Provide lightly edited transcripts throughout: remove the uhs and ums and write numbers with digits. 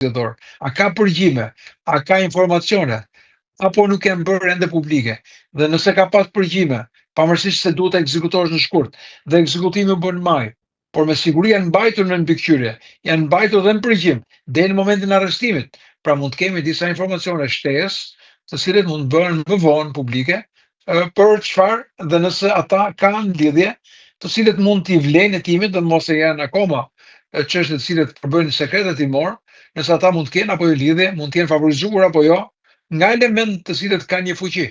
zgjedhor? A ka përgjime? A ka informacione? Apo nuk janë bërë ende publike? Dhe nëse ka pas përgjime, pavarësisht se duhet të ekzekutosh në shkurt, dhe ekzekutimi u bën maj, por me siguri janë mbajtur në mbikëqyrje, janë mbajtur dhe në përgjim, deri në momentin e arrestimit. Pra mund të kemi disa informacione shtesë, të cilët mund të bëhen më vonë publike, për çfarë dhe nëse ata kanë lidhje, të cilët mund t'i vlejnë hetimit dhe mos e janë akoma çështje të cilët përbëjnë sekret hetimor, nëse ata mund të kenë apo jo lidhje, mund të jenë favorizuar apo jo, nga element të cilët kanë një fuqi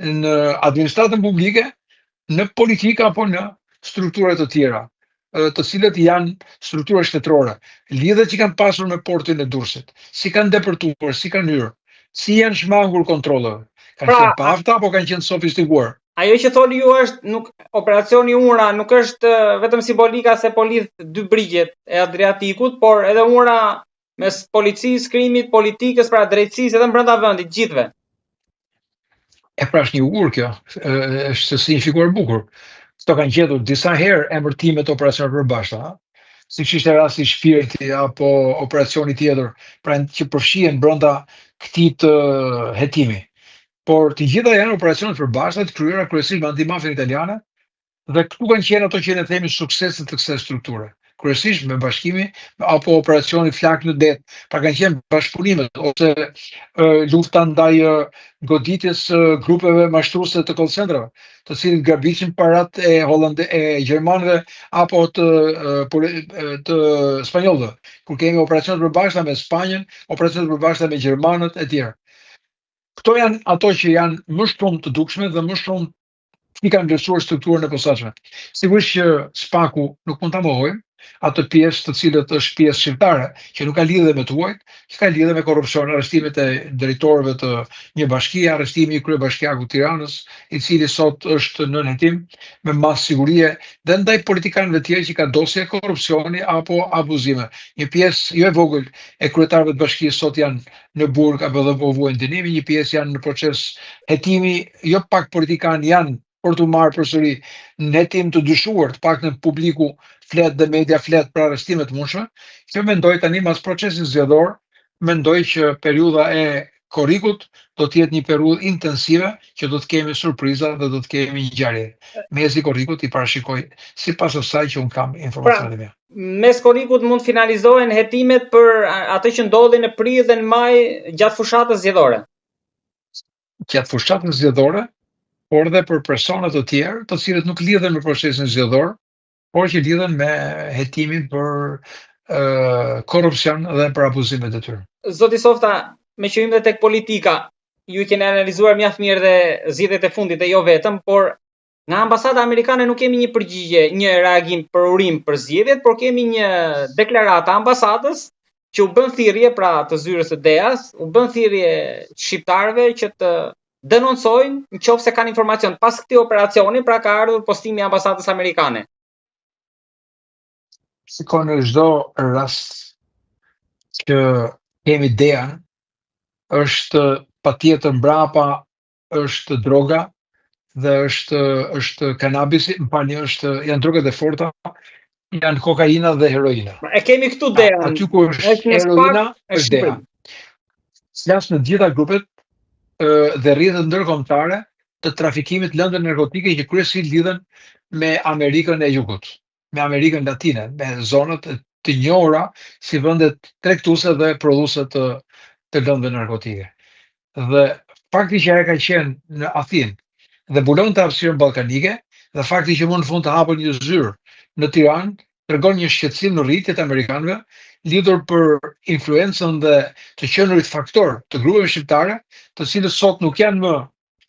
në administratën publike, në politika apo në strukturat të tjera, të cilët janë struktura shtetërore, lidhet që kanë pasur me portin e Durrësit, si kanë depërtuar, si kanë hyrë, si janë shmangur kontrolleve, kanë qenë pafta apo kanë qenë sofistikuar. Ajo që thoni ju është nuk operacioni Ura nuk është vetëm simbolika se po lidh dy brigjet e Adriatikut, por edhe Ura mes policisë, krimit, politikës, pra drejtësisë edhe brenda vendit gjithëve. E pra është një ur kjo, është signifikuar bukur. Këto kanë gjetur disa herë emërtimet operacione përbashkëta, siç ishte rasti Shpirti apo operacioni tjetër, pra që përfshihen brenda këtij të hetimi. Por të gjitha janë operacione të përbashkëta të kryera kryesisht me antimafian italiane, dhe këtu kanë qenë ato që ne themi sukseset të kësaj strukture. Kryesisht me bashkimi apo operacioni Flak në det, pra kanë qenë bashkëpunimet ose lufta ndaj goditjes grupeve mashtruese të call centrave, të cilët grabishin parat e gjermanëve apo të spanjollëve, kur kemi operacione të përbashkëta me Spanjën, operacione të përbashkëta me gjermanët e tjerë. Këto janë ato që janë më shumë të dukshme dhe më shumë i kanë vlerësuar strukturën e posaçme. Sigurisht që Spaku nuk mund ta mohojmë atë pjesë të cilët është pjesë shqiptare, që nuk ka lidhje me tuajt, që ka lidhje me korrupsion, arrestimet e drejtorëve të një bashkie, arrestimi i kryebashkiakut të Tiranës, i cili sot është në hetim me mas sigurie, dhe ndaj politikanëve të tjerë që ka dosje korrupsioni apo abuzime. Një pjesë jo e vogël e kryetarëve të bashkisë sot janë në burg apo dhe po vuajnë dënimi, një pjesë janë në proces hetimi, jo pak politikanë janë për të marrë përsëri në hetim të dyshuar, të paktën publiku flet dhe media flet për arrestime të mundshme. Që mendoj tani mas procesit zgjedhor, mendoj që periudha e korrikut do të jetë një periudhë intensive, që do të kemi surpriza dhe do të kemi një ngjarje. Mezi korrikut i parashikoj sipas asaj që un kam informacionet e mia. Mes korrikut mund finalizohen hetimet për atë që ndodhi në prill dhe në maj gjatë fushatës zgjedhore. Gjatë fushatës zgjedhore, por dhe për persona të tjerë, të cilët nuk lidhen me procesin zgjedhor, por që lidhen me hetimin për korrupsion dhe për abuzimet e tyre. Zoti Softa, me qëllim dhe tek politika, ju i keni analizuar mjaft mirë dhe zgjedhjet e fundit e jo vetëm, por nga ambasada amerikane nuk kemi një përgjigje, një reagim për urim për zgjedhjet, por kemi një deklaratë ambasadës që u bën thirrje pra të zyrës së DEA-s, u bën thirrje shqiptarëve që të denoncojnë nëse kanë informacion. Pas këtij operacioni, pra ka ardhur postimi i ambasadës amerikane. Shikon në çdo rast që kemi DEA-n, është patjetër mbrapa është droga dhe është kanabisi, janë drogat e forta, janë kokaina dhe heroina. E kemi këtu DEA-n. Aty ku është heroina, është DEA. Flas në gjitha grupet dhe rrjetet ndërkombëtare të trafikimit lëndëve narkotike që kryesisht lidhen me Amerikën e Jugut, me Amerikën Latine, me zonat të njohura si vendet tregtuese dhe prodhuese të lëndëve narkotike. Dhe fakti që ajo ka qenë në Athinë dhe mbulon të hapësirën ballkanike, dhe fakti që më në fund të hapën një zyrë në Tiranë, tregon një shqetësim në rritje të amerikanëve lidhur për influencën dhe të qenurit faktor të grupeve shqiptare, të cilët sot nuk janë më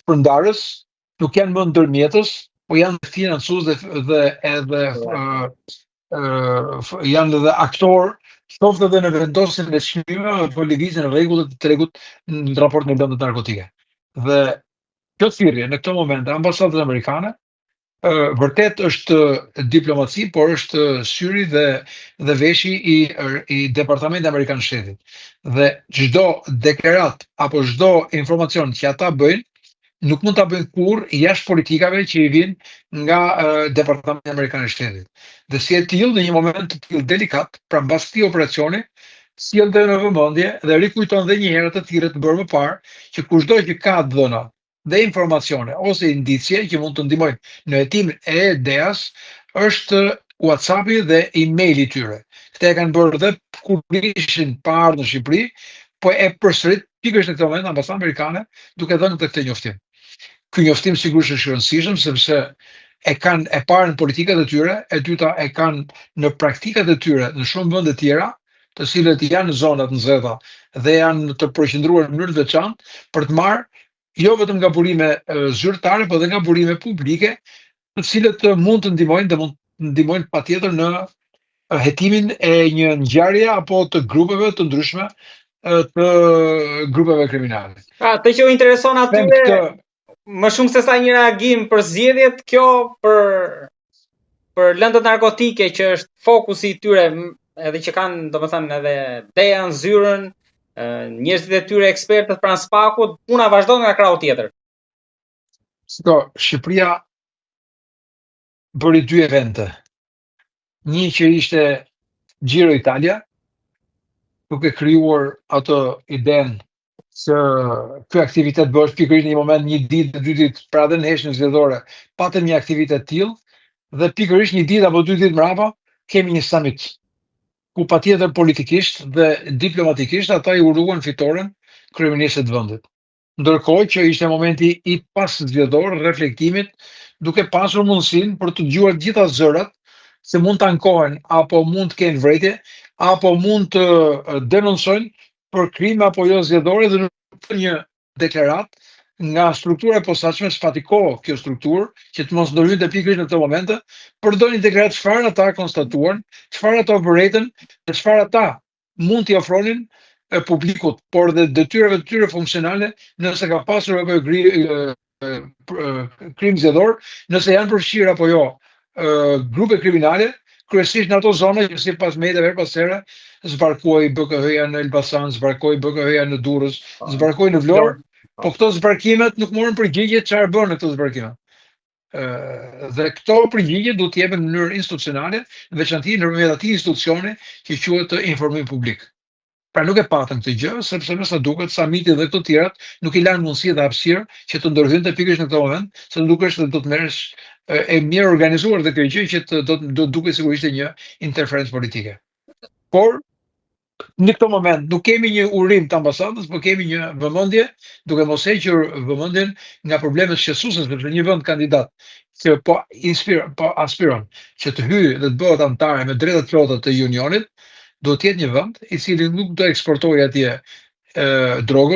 përndarës, nuk janë më ndërmjetës, po janë financues dhe edhe janë edhe aktor, qoftë edhe në vendosjen e çmimeve apo lëvizjen e rregullat të tregut në raport me lëndët narkotike. Dhe kjo thirrje në këtë moment e ambasadës amerikane vërtet është diplomaci, por është syri dhe veshi i Departamentit Amerikan Shtetit. Dhe çdo deklarat apo çdo informacion që ata bëjnë, nuk mund ta bëjnë kurrë jashtë politikave që i vijnë nga Departamenti Amerikan i Shtetit. Dhe si e tillë në një moment të tillë delikat, pra mbas këtij operacioni, sjellte në vëmendje dhe rikujton edhe një herë të tjerë të bërë më parë që kushdo që ka dhëna dhe informacione ose indicie që mund të ndihmojnë në hetimin e ideas është WhatsAppi dhe emaili i tyre. Këta e kanë bërë dhe kur ishin pa ardhur në Shqipëri, po e përsërit pikërisht në këtë moment ambasadën amerikane duke dhënë këtë njoftim. Ky njoftim sigurisht është i rëndësishëm sepse e kanë e parën në politikat e tyre, e dyta e kanë në praktikat e tyre në shumë vende tjera, të cilët janë në zonat nxehta dhe janë të përqendruar në mënyrë të veçantë për të marrë jo vetëm nga burime zyrtare, por edhe nga burime publike, të cilët mund të ndihmojnë dhe mund të ndihmojnë patjetër në hetimin e një ngjarje apo të grupeve të ndryshme të grupeve kriminale. Të që u intereson atyre më shumë se sa një reagim për zgjedhjet, kjo për lëndët narkotike që është fokusi i tyre, edhe që kanë, domethënë, edhe deja në zyrën, njerëzit e tyre ekspertët pranë spakut, puna vazhdon nga krahu tjetër. Shqipëria bëri 2 evente. Një që ishte Giro Italia, duke krijuar atë idenë se ky aktivitet bëhet pikërisht në një moment, një ditë, 2 ditë, pra edhe në heshtjen zgjedhore, patëm një aktivitet tillë dhe pikërisht një ditë apo 2 ditë mbrapa kemi një summit ku patjetër politikisht dhe diplomatikisht ata i uruan fitoren kryeministit të vendit. Ndërkohë që ishte momenti i pas-zgjedhor reflektimit, duke pasur mundësinë për të dëgjuar gjitha zërat se mund të ankohen apo mund të kenë vërejtje apo mund të denoncojnë për krime apo jo zgjedhore dhe në një deklarat nga struktura e posaçme, s'pati kohë kjo strukturë që të mos ndërhyjnë pikërisht në këtë momente, për të dhënë një deklarat çfarë ata konstatuan, çfarë ata vërejtën dhe çfarë ata mund t'i ofronin publikut, por dhe detyrave të tyre funksionale nëse ka pasur apo krim zgjedhor, nëse janë përfshirë apo jo grupe kriminale, kryesisht në ato zona që sipas mediave her pas here zbarkoi BKH-ja në Elbasan, zbarkoi BKH-ja në Durrës, zbarkoi në Vlorë, po këto zbarkimet nuk morën përgjigje çfarë bën në këto zbarkime. Dhe këto përgjigje duhet të jepen në mënyrë institucionale, në veçantë nëpërmjet atij institucioni që quhet informim publik. Pra nuk e patën këtë gjë, sepse më sa duket Samiti dhe këto tjerat nuk i lanë mundësi dhe hapësirë që të ndërhyjnë pikërisht në këtë moment, se dukesh se do të merresh e mirë organizuar dhe kjo gjë që do duket sigurisht një interferencë politike. Por në këtë moment nuk kemi një urim të ambasadës, por kemi një vëmendje, duke mos hequr vëmendjen nga problemet shqetësuese, sepse një vend kandidat që po aspiron që të hyjë dhe të bëhet antar me drejta të plota të Unionit, do të jetë një vend i cili nuk do eksportojë atje drogën,